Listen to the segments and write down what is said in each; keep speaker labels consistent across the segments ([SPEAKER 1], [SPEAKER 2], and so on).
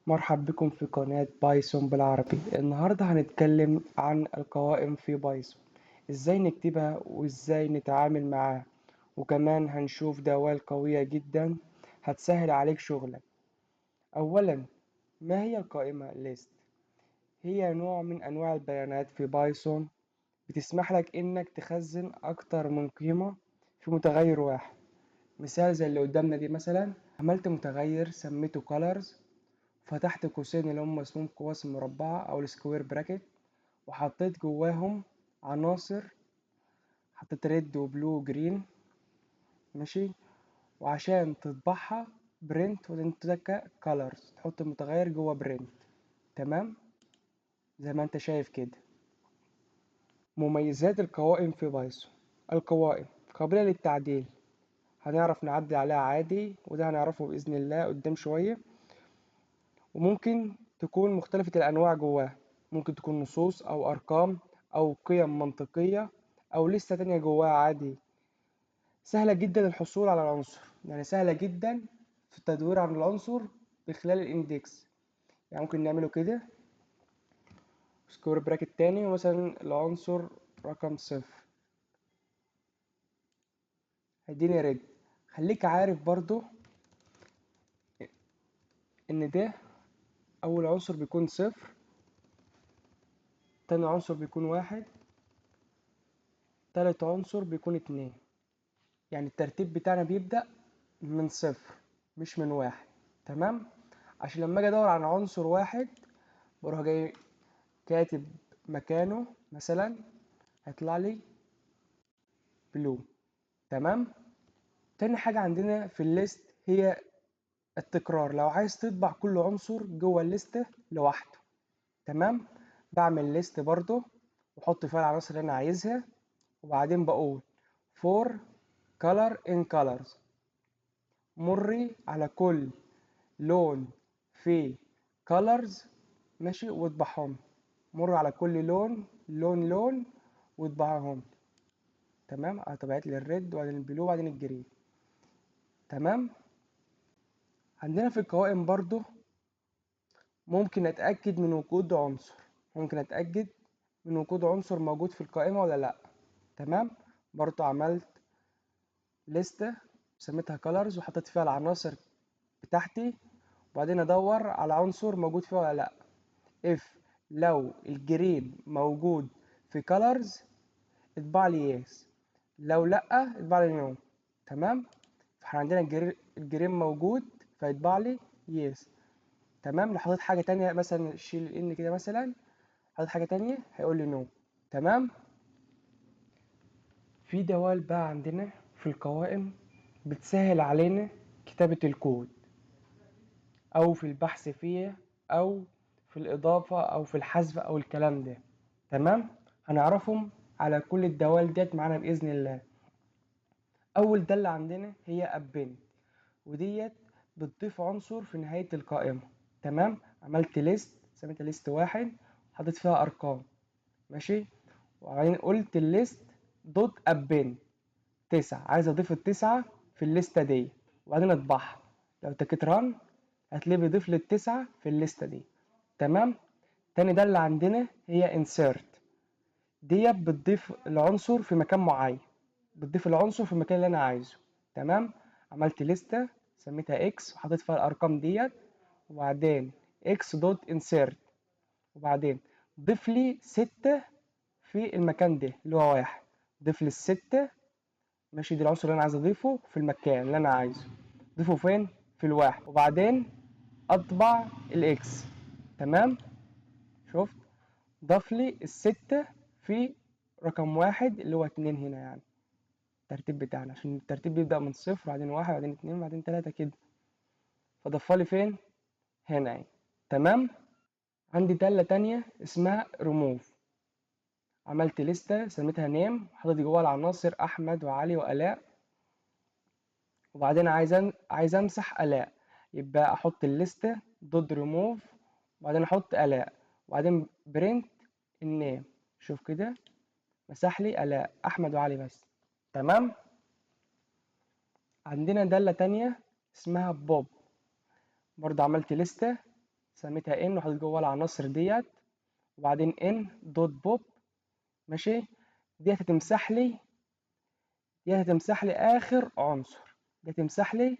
[SPEAKER 1] مرحب بكم في قناة بايثون بالعربي. النهاردة هنتكلم عن القوائم في بايثون، ازاي نكتبها وازاي نتعامل معاها، وكمان هنشوف دوال قوية جدا هتسهل عليك شغلك. اولا، ما هي القائمة list؟ هي نوع من انواع البيانات في بايثون بتسمح لك انك تخزن اكتر من قيمة في متغير واحد. مثال زي اللي قدامنا دي، مثلا عملت متغير سميته colors، فتحت قوسين اللي هم اسمهم قواس مربعة أو السكوير براكت، وحطيت جواهم عناصر، حطيت ريد وبلو وجرين. ماشي. وعشان تطبعها برنت وتنتك كولرز، تحط المتغير جوا برنت. تمام، زي ما انت شايف كده. مميزات القوائم في بايثون: القوائم قابلة للتعديل، هنعرف نعدل عليها عادي، وده هنعرفه بإذن الله قدام شوية. وممكن تكون مختلفة الأنواع جواها، ممكن تكون نصوص أو أرقام أو قيم منطقية أو لسه تانية جواها عادي. سهلة جدا الحصول على العنصر، يعني سهلة جدا في التدوير عن العنصر بخلال الاندكس. يعني ممكن نعمله كده سكوير براكت تاني، ومثلا العنصر رقم 0 هيديني ريد. خليك عارف برضو ان ده اول عنصر بيكون 0، تاني عنصر بيكون 1، تالت عنصر بيكون 2. يعني الترتيب بتاعنا بيبدأ من 0 مش من 1. تمام. عشان لما اجي ادور على عنصر واحد بروح جاي كاتب مكانه مثلا، هيطلع لي بلو. تمام. تاني حاجة عندنا في الليست هي التكرار، لو عايز تطبع كل عنصر جوه الليستة لوحده. تمام. بعمل ليست برضو واحط فيها العناصر اللي انا عايزها، وبعدين بقول for color in colors، مري على كل لون في colors. ماشي، واطبعهم. مر على كل لون لون واطبعهم. تمام. طبعت لي الريد وبعدين البلو وبعدين الجرين. تمام. عندنا في القوائم برضو ممكن اتاكد من وجود عنصر، ممكن اتاكد من وجود عنصر موجود في القائمه ولا لا. تمام. برضو عملت لستة سميتها colors وحطيت فيها العناصر بتاعتي، وبعدين ادور على عنصر موجود فيها ولا لا. if لو الجرين موجود في colors اطبع لي yes، لو لا اطبع لي no. تمام. فاحنا عندنا الجرين موجود فيطبع لي yes. تمام. لو حطيت حاجه تانية مثلا شيل الان كده، مثلا حطيت حاجه تانية هيقول لي no. تمام. في دوال بقى عندنا في القوائم بتسهل علينا كتابه الكود، او في البحث فيه، او في الاضافه، او في الحذف، او الكلام ده. تمام. هنعرفهم على كل الدوال ديت معانا باذن الله. اول دالة عندنا هي append، وديت بتضيف عنصر في نهاية القائمة. تمام. عملت ليست سميتها ليست واحد، حطيت فيها ارقام. ماشي. وبعدين قلت الليست دوت append 9، عايز اضيف التسعة في الليستة دي، وبعدين اطبعها. لو تكت ران هتلاقيه بيضيف لي التسعة في الليستة دي. تمام. تاني دالة عندنا هي insert، ديت بتضيف العنصر في مكان معين، بتضيف العنصر في المكان اللي انا عايزه. تمام. عملت لستة سميتها اكس وحطيت فيها الارقام ديت، وبعدين اكس دوت انسيرت، وبعدين ضيف لي 6 في المكان ده اللي هو 1. ضيف لي الستة. ماشي، دي العنصر اللي انا عايز اضيفه في المكان اللي انا عايزه. ضيفه فين؟ في الواحد، وبعدين اطبع الاكس. تمام. شفت؟ ضاف لي الستة في رقم واحد اللي هو 2 هنا، يعني الترتيب بتاعنا، عشان الترتيب بيبدأ من صفر بعدين واحد بعدين اتنين بعدين تلاتة كده. فضفالي فين؟ هنا اهي. تمام. عندي دالة تانية اسمها ريموف، عملت لستة سميتها نيم وحطيت جواها العناصر أحمد وعلي وآلاء، وبعدين عايز أمسح آلاء، يبقى أحط الليستة دوت ريموف وبعدين أحط آلاء وبعدين برنت النيم. شوف كده، مسح لي آلاء، أحمد وعلي بس. تمام. عندنا دالة تانية اسمها بوب، برضه عملت لستة سميتها ان وحطيت جواها العناصر ديت، وبعدين ان دوت بوب. ماشي. ديت هتمسح لي اخر عنصر، دي هتمسح لي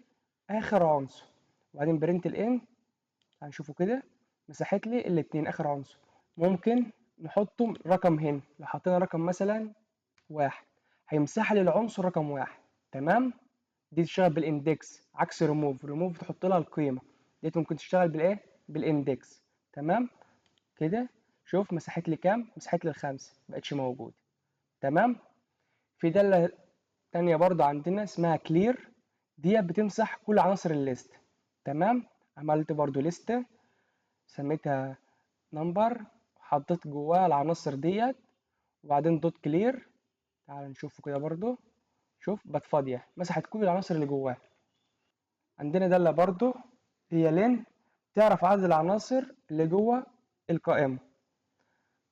[SPEAKER 1] اخر عنصر. وبعدين برنت الان، هنشوفه كده مسحت لي الاتنين اخر عنصر. ممكن نحطه رقم هنا، لو حطينا رقم مثلا واحد هيمسح لي العنصر رقم واحد. تمام. دي تشتغل بالاندكس، عكس ريموف تحط لها القيمه. دي ممكن تشتغل بالايه، بالاندكس. تمام كده. شوف مسحت لي كام، مسحت لي الخمسه، مبقتش موجوده. تمام. في داله تانية برضو عندنا اسمها كلير، دي بتمسح كل عناصر الليست. تمام. عملت برضو لستة، سميتها نمبر، وحطيت جواها العناصر ديت، وبعدين دوت كلير. تعال نشوفه كده برضو. شوف بقت فاضية، مسحت كل العناصر اللي جواها. عندنا دالة برضو هي لين، تعرف عدد العناصر اللي جوه القائمة.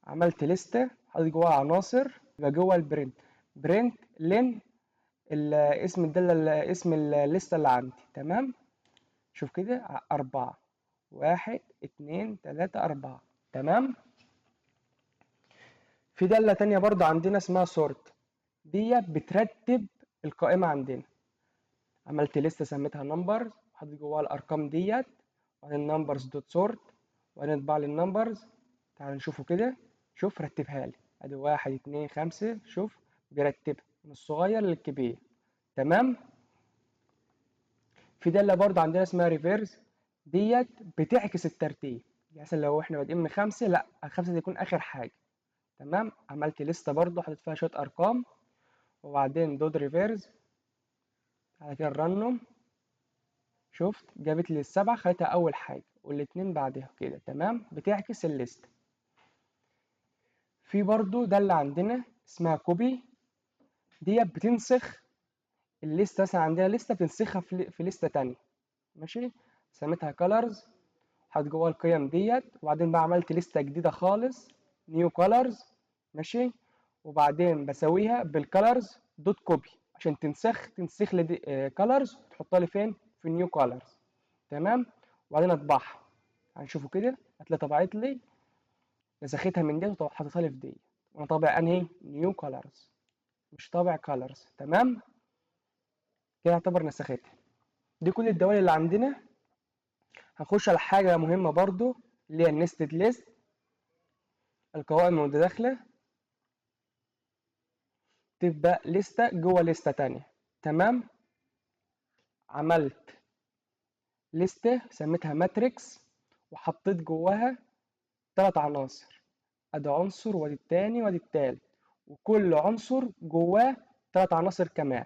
[SPEAKER 1] عملت لستة حطيت جواها عناصر، يبقى جوه البرنت برنت لين اسم الدالة، اسم الليستة اللي عندي. تمام. شوف كده أربعة، واحد اتنين تلاتة أربعة. تمام. في دالة تانية برضو عندنا اسمها سورت، دي بترتب القائمة عندنا. عملت لستة سميتها نمبرز، وحطيت جواها الأرقام ديت، وبعدين نمبرز دوت سورت، وبعدين اطبع لي النمبرز. تعال نشوفه كده. شوف رتبها لي، ادي واحد اتنين خمسة. شوف بيرتبها من الصغير للكبير. تمام. في دالة برضو عندنا اسمها ريفيرس، ديت بتعكس الترتيب. يعني مثلا لو احنا بادئين من خمسة، لا الخمسة دي يكون آخر حاجة. تمام. عملت لستة برضو حطيت فيها شوية أرقام، وبعدين دوت ريفيرس على كده الرنم. شفت جابت لي السبعة، خليتها أول حاجة والاتنين بعدها كده. تمام. بتعكس الليست. في برضو دالة عندنا اسمها كوبي، ديت بتنسخ الليستة. مثلا عندنا لستة بتنسخها في لستة تانية. ماشي. سميتها colors، حط جواها القيم ديت، وبعدين بقى عملت لستة جديدة خالص new colors. ماشي. وبعدين بسويها بالcolors دوت كوبي عشان تنسخ لي colors، تحطها لي فين في new colors. تمام. وبعدين اطبعها، هنشوفه كده هتلاقي طبعت لي، نسختها من ديت وحطيتها لي في ديت. وانا طابع انهي new colors، مش طابع colors. تمام. كده يعتبر نسختها. دي كل الدوال اللي عندنا. هنخش على حاجة مهمة برضو، اللي هي النستد ليست، القوائم المتداخلة. تبقى لستة جوه لستة تانية. تمام. عملت لستة سميتها ماتريكس، وحطيت جواها 3 عناصر، ادي عنصر وادي التاني وادي التالت، وكل عنصر جواه 3 عناصر كمان.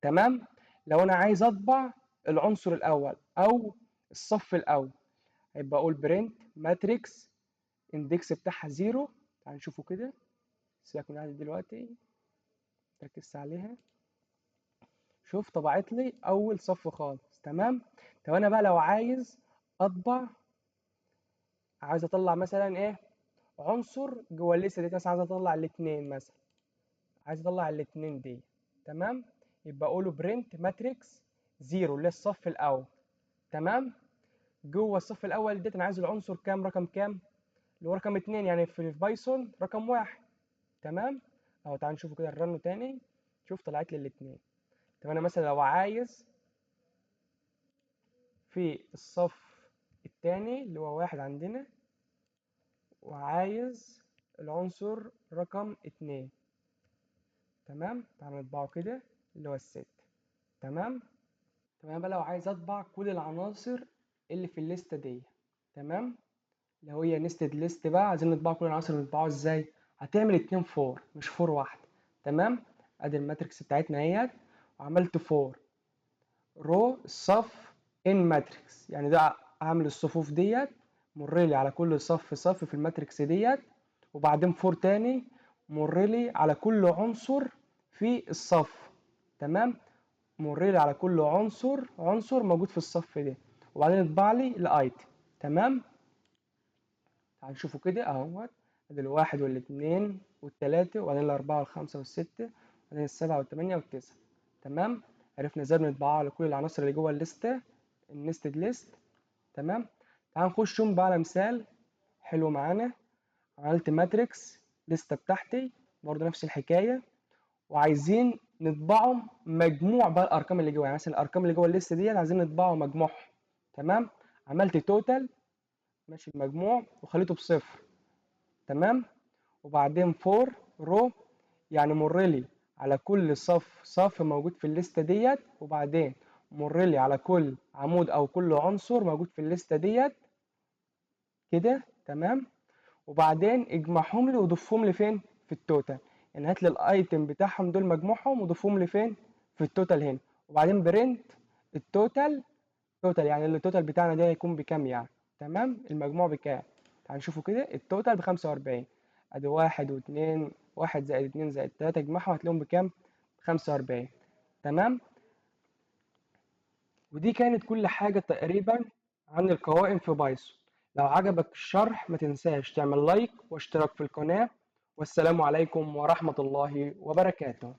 [SPEAKER 1] تمام. لو انا عايز اطبع العنصر الاول او الصف الاول، هيبقى اقول برنت ماتريكس اندكس بتاعها 0. تعال نشوفه كده، سيبك من عدد دلوقتي، ركزت عليها. شوف طبعت لي اول صف خالص. تمام. طب انا بقى لو عايز اطبع، عايز اطلع مثلا ايه عنصر جوه الليسته دي، مثلا عايز اطلع الاثنين مثلا، عايز اطلع الاثنين دي. تمام. يبقى اقوله برنت ماتريكس 0 اللي هي الصف الاول. تمام. جوه الصف الاول ده انا عايز العنصر كام، رقم كام، اللي هو رقم 2، يعني في بايثون رقم 1. تمام. اهو تعال نشوفه كده نرنه تاني. شوف طلعت لي الاثنين. طب انا مثلا لو عايز في الصف التاني اللي هو 1 عندنا، وعايز العنصر رقم 2. تمام. تعال نطبعه كده اللي هو الست. تمام. تمام بقى لو عايز اطبع كل العناصر اللي في الليسته دي. تمام. لو هي نستد ليست بقى، عايزين نطبع كل العناصر، نطبعه ازاي؟ هتعمل 2 فور مش فور واحده. تمام. ادي الماتريكس بتاعتنا اهيت، وعملت فور رو الصف ان ماتريكس، يعني ده عامل الصفوف ديت، مر لي على كل صف في الماتريكس ديت، وبعدين فور تاني مر لي على كل عنصر في الصف. تمام. مر لي على كل عنصر موجود في الصف ده، وبعدين اطبع لي الايتم. تمام. تعال نشوفه كده اهوت. ادي الواحد والاثنين والثلاثة، وبعدين الأربعة والخمسة والستة، وبعدين السبعة والثمانية والتسعة. تمام. عرفنا ازاي بنطبعها على كل العناصر اللي جوه الليستة، النستد ليست. تمام. تعال نخش بقى على مثال حلو معانا. عملت ماتريكس لسته بتاعتي برضه نفس الحكايه، وعايزين نطبعهم مجموع بقى الارقام اللي جوه، يعني مثلا الارقام اللي جوه الليسته ديت عايزين نطبعه مجموعهم. تمام. عملت توتال ماشي المجموع وخليته بصفر. تمام. وبعدين فور رو، يعني مر لي على كل صف موجود في الليسته ديت، وبعدين مر لي على كل عمود او كل عنصر موجود في الليسته ديت كده. تمام. وبعدين اجمعهم لي وضفهم لي فين في التوتال، يعني هات لي الايتم بتاعهم دول مجموعهم وضفهم لي فين في التوتال هنا. وبعدين برنت التوتال، توتال يعني التوتال بتاعنا ده هيكون بكام يعني. تمام. المجموع بكام؟ تعال نشوفوا كده. التوتال ب 45. ادي واحد واتنين، واحد زائد اتنين زائد تلاتة اجمعهم هتلاقيهم بكام؟ 45. تمام. ودي كانت كل حاجة تقريبا عن القوائم في بايثون. لو عجبك الشرح ما تنساش تعمل لايك واشتراك في القناة. والسلام عليكم ورحمة الله وبركاته.